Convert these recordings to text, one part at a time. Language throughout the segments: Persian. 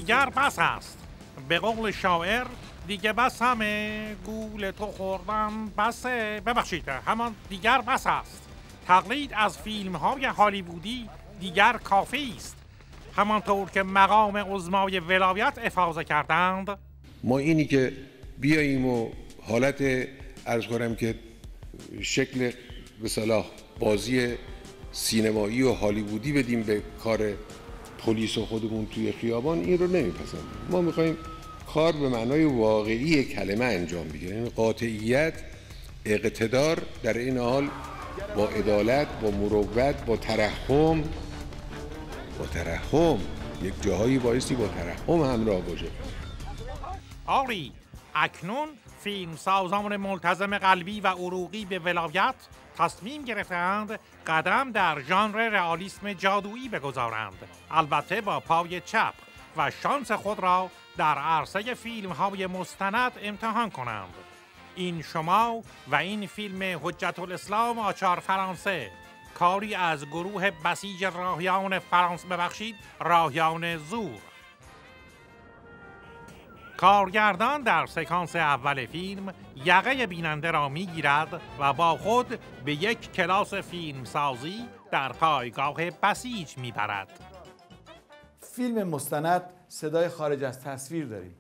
دیگر بس است. به قول شاعر دیگه بس همه گول تو خوردم بسه. ببخشید، همان دیگر بس است. تقلید از فیلم‌های هالیوودی دیگر کافی است. همانطور که مقام عظمای ولایت افاضه کردند. ما اینی که بیاییم و حالت عرض کنم که شکل به صلاح بازی سینمایی و هالیوودی بدیم به کار پلیس و خودمون توی خیابان، این رو نمیپسندیم. ما میخوایم کار به معنای واقعی کلمه انجام بگیره، یعنی قاطعیت، اقتدار، در این حال با عدالت، با مروت، با ترحم یک جاهایی بایستی با ترحم همراه باشه. آری، اکنون فیلمسازان ملتزم قلبی و عروقی به ولایت تصمیم گرفتند قدم در ژانر رئالیسم جادویی بگذارند، البته با پای چپ، و شانس خود را در عرصه فیلم‌های مستند امتحان کنند. این شما و این فیلم حجت الاسلام آچار فرانسه، کاری از گروه بسیج راهیان راهیان زور. کارگردان در سکانس اول فیلم یقه بیننده را میگیرد و با خود به یک کلاس فیلمسازی در پایگاه بسیج میبرد. فیلم مستند صدای خارج از تصویر داریم،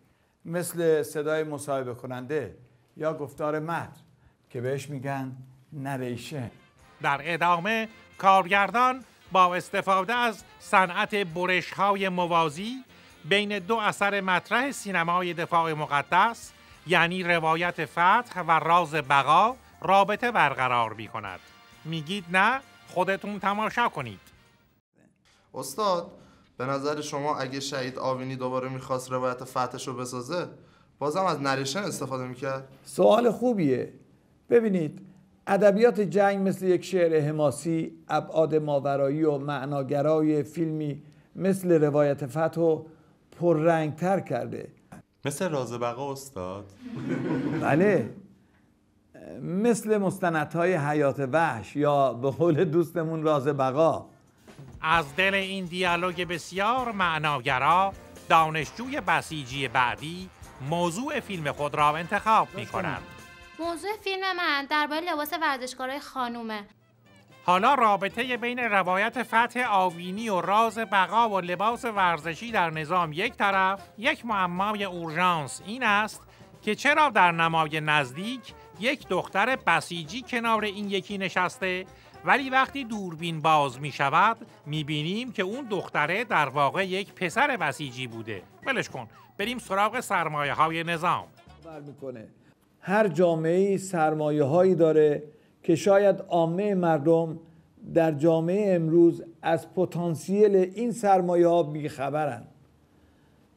مثل صدای مصاحبه کننده یا گفتار متن که بهش میگن نریشن. در ادامه کارگردان با استفاده از صنعت برش‌های موازی بین دو اثر مطرح سینمای دفاع مقدس، یعنی روایت فتح و راز بقا، رابطه برقرار می کند. میگید نه؟ خودتون تماشا کنید. استاد، به نظر شما اگه شهید آوینی دوباره میخواست روایت فتحش رو بسازه، بازم از نریشن استفاده میکرد؟ سوال خوبیه. ببینید، ادبیات جنگ مثل یک شعر حماسی، ابعاد ماورایی و معناگرای فیلمی مثل روایت فتح و پررنگتر کرده. مثل راز بقا استاد؟ بله، مثل مستندهای حیات وحش یا به قول دوستمون راز بقا. از دل این دیالوگ بسیار معناگرا، دانشجوی بسیجی بعدی موضوع فیلم خود را انتخاب می کنند. موضوع فیلم من درباره لباس ورزشکارای خانومه. حالا رابطه بین روایت فتح آوینی و راز بقا و لباس ورزشی در نظام یک طرف، یک معمای اورژانس این است که چرا در نمای نزدیک یک دختر بسیجی کنار این یکی نشسته، ولی وقتی دوربین باز می شود می بینیم که اون دختره در واقع یک پسر بسیجی بوده. ولش کن، بریم سراغ سرمایه های نظام. هر جامعه‌ای سرمایه هایی داره که شاید عامه مردم در جامعه امروز از پتانسیل این سرمایه ها بیخبرن.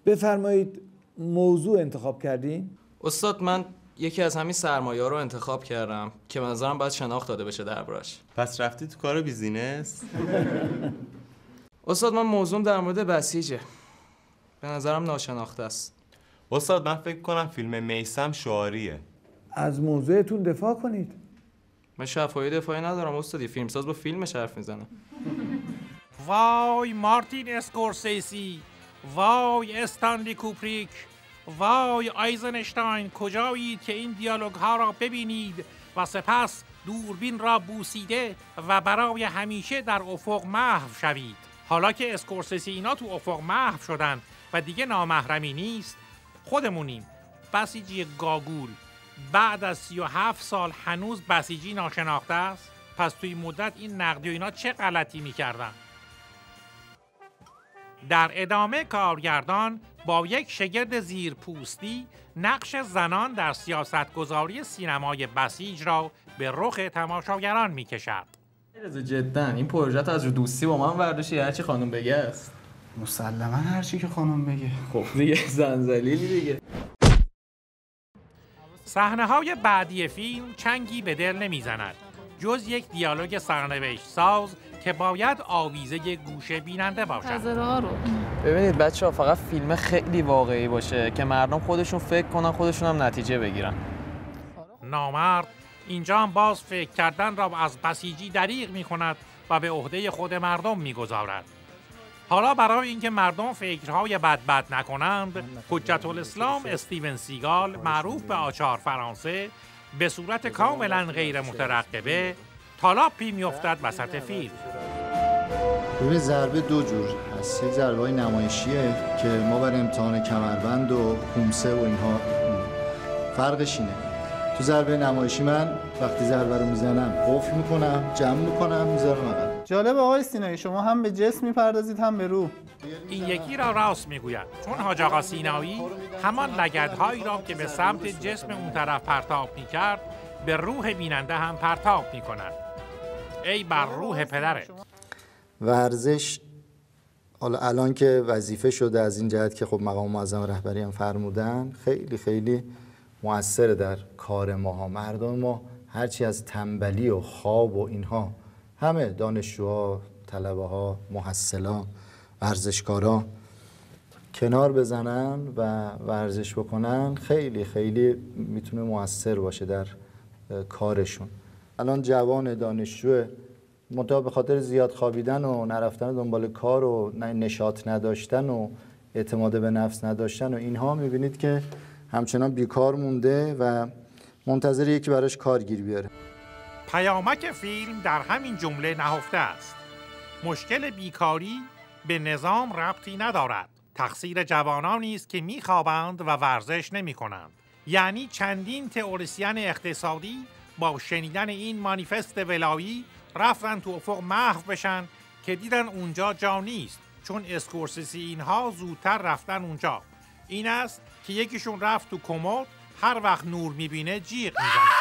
بفرمایید موضوع انتخاب کردین؟ استاد، من یکی از همین سرمایه ها رو انتخاب کردم که به نظرم باید شناخت داده بشه دربارش. پس رفتی تو کار بیزینس؟ استاد، من موضوعم در مورد بسیجه. به نظرم ناشناخته است. استاد، من فکر کنم فیلم میثم شعاریه. از موضوعتون دفاع کنید. من شفاهی دفاعی ندارم استاد، فیلمساز با فیلمش حرف میزنه. وای مارتین اسکورسیسی، وای استانلی کوپریک، وای آیزنشتاین، کجایید که این دیالوگ ها را ببینید و سپس دوربین را بوسیده و برای همیشه در افق محو شوید. حالا که اسکورسیسی اینا تو افق محو شدن و دیگه نامحرمی نیست، خودمونیم بسیجی گاگول بعد از 37 سال هنوز بسیجی ناشناخته است. پس توی مدت این نقدی و اینا چه غلطی میکردن؟ در ادامه کارگردان با یک شگرد زیرپوستی نقش زنان در سیاستگذاری سینمای بسیج را به رخ تماشاگران میکشد. جدا این پروژه از رو دوستی با من برداشتی، هرچی خانم بگه است. مسلما هرچی که خانم بگه. خب دیگه زنزلیلی دیگه. صحنه‌های بعدی فیلم چنگی به دل نمیزند جز یک دیالوگ سرنوشت ساز که باید آویزه گوش بیننده باشد. ببینید بچه‌ها، فقط فیلم خیلی واقعی باشه که مردم خودشون فکر کنن، خودشون هم نتیجه بگیرن. نامرد اینجا هم باز فکر کردن را از بسیجی دریغ می کند و به عهده خود مردم می گذارد. حالا برای اینکه مردم فکرهای بد نکنند، حجت الاسلام استیون سیگال معروف به آچار فرانسه به صورت کاملا غیر مترقبه تالاپی میافتد وسط فیلم. ببین ضربه دو جور هست. یک ضربه‌های نمایشیه که ما برای امتحان کمربند و کومسه و اینها فرقش اینه. تو ضربه نمایشی من وقتی ضربه رو میزنم قفل میکنم، جمع میکنم، میذارم عقب. جالب آقای سینایی، شما هم به جسم میپردازید هم به روح. این یکی را راست میگوید، چون حاج آقا سینایی همان لگدهایی را که به سمت جسم اون طرف پرتاب میکرد به روح بیننده هم پرتاب میکند. ای بر روح پدره. ورزش حالا الان که وظیفه شده از این جهت که خب مقام معظم رهبری هم فرمودن، خیلی خیلی مؤثر در کار ماها. مردم ما هرچی از تنبلی و خواب و اینها، همه دانشجوها، طلبه ها، محصلا، ورزشکارا کنار بزنن و ورزش بکنن، خیلی خیلی میتونه مؤثر باشه در کارشون. الان جوان دانشجو منتها به خاطر زیاد خوابیدن و نرفتن دنبال کار و نشاط نداشتن و اعتماد به نفس نداشتن و اینها، میبینید که همچنان بیکار مونده و منتظر یکی براش کارگیر بیاره. پیامک فیلم در همین جمله نهفته است. مشکل بیکاری به نظام ربطی ندارد. تقصیر جوانانی است که میخوابند و ورزش نمیکنند. یعنی چندین تئوریسین اقتصادی با شنیدن این مانیفست ولایی رفتن تو افق محو بشن که دیدن اونجا جا نیست، چون اسکورسیسی اینها زودتر رفتن اونجا. این است که یکیشون رفت تو کمد، هر وقت نور میبینه جیغ میزنه.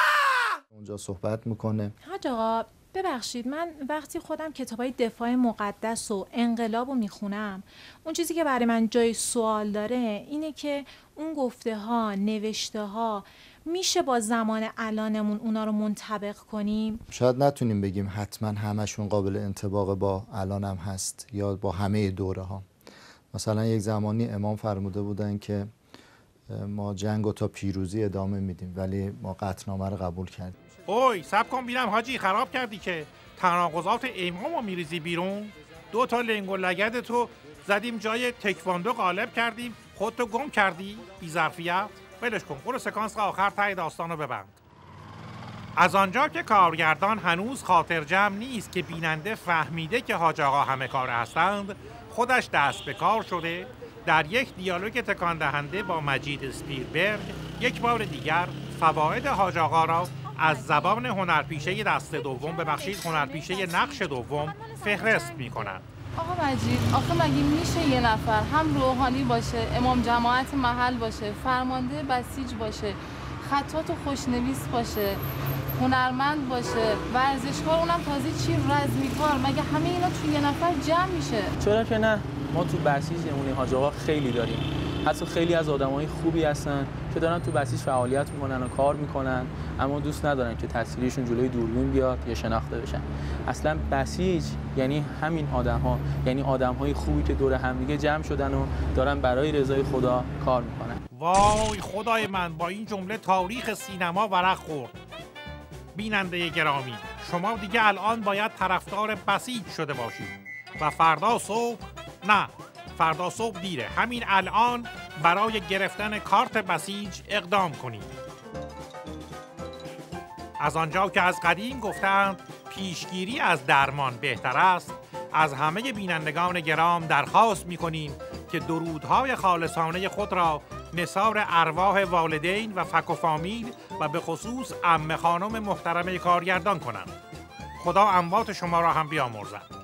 اونجا صحبت میکنه. حاج آقا ببخشید، من وقتی خودم کتابای دفاع مقدس و انقلاب رو میخونم، اون چیزی که برای من جای سوال داره اینه که اون گفته ها، نوشته ها میشه با زمان الانمون اونا رو منطبق کنیم؟ شاید نتونیم بگیم حتما همشون قابل انطباق با الانم هست یا با همه دوره ها. مثلا یک زمانی امام فرموده بودن که ما جنگو تا پیروزی ادامه میدیم، ولی ما قطعنامه رو قبول کردیم. اوی صبر کن ببینم حاجی، خراب کردی که تناقضات امامو میریزی بیرون. 2 تا لنگ و لگد تو زدیم جای تکواندو غالب کردیم، خودتو گم کردی بی ظرفیت. ولش کن، برو سکانس آخر ته داستانو ببند. از آنجا که کارگردان هنوز خاطر جمع نیست که بیننده فهمیده که حاج آقا همه کاره هستند، خودش دست به کار شده در یک دیالوگ تکان دهنده با مجید اسپیلبرگ یک بار دیگر فواید حاج آقا را از زبان هنرپیشه دست دوم، ببخشید هنرپیشه نقش دوم، فهرست می‌کنند. آقا مجید، آخه مگه میشه یه نفر هم روحانی باشه، امام جماعت محل باشه، فرمانده بسیج باشه، خطات و خوشنویس باشه، هنرمند باشه، ورزشکار، اونم تازه چی رزمیکار، مگه همه اینا توی یه نفر جمع میشه؟ چرا که نه؟ ما تو بسیج نمونه حاج آقا خیلی داریم. حتی خیلی از آدمای خوبی هستن که دارن تو بسیج فعالیت میکنن و کار میکنن، اما دوست ندارن که تصویرشون جلوی دوربین بیاد یا شناخته بشن. اصلا بسیج یعنی همین آدم‌ها، یعنی آدم‌های خوبی که دور همدیگه جمع شدن و دارن برای رضای خدا کار میکنن. وای خدای من، با این جمله تاریخ سینما ورق خورد. بیننده گرامی، شما دیگه الان باید طرفدار بسیج شده باشید و فردا صبح، نه فردا صبح دیره، همین الان برای گرفتن کارت بسیج اقدام کنید. از آنجا که از قدیم گفتند پیشگیری از درمان بهتر است، از همه بینندگان گرام درخواست می‌کنیم که درودهای خالصانه خود را نثار ارواح والدین و فک و فامیل و به خصوص عمه خانم محترم کارگردان کنند. خدا اموات شما را هم بیامرزد.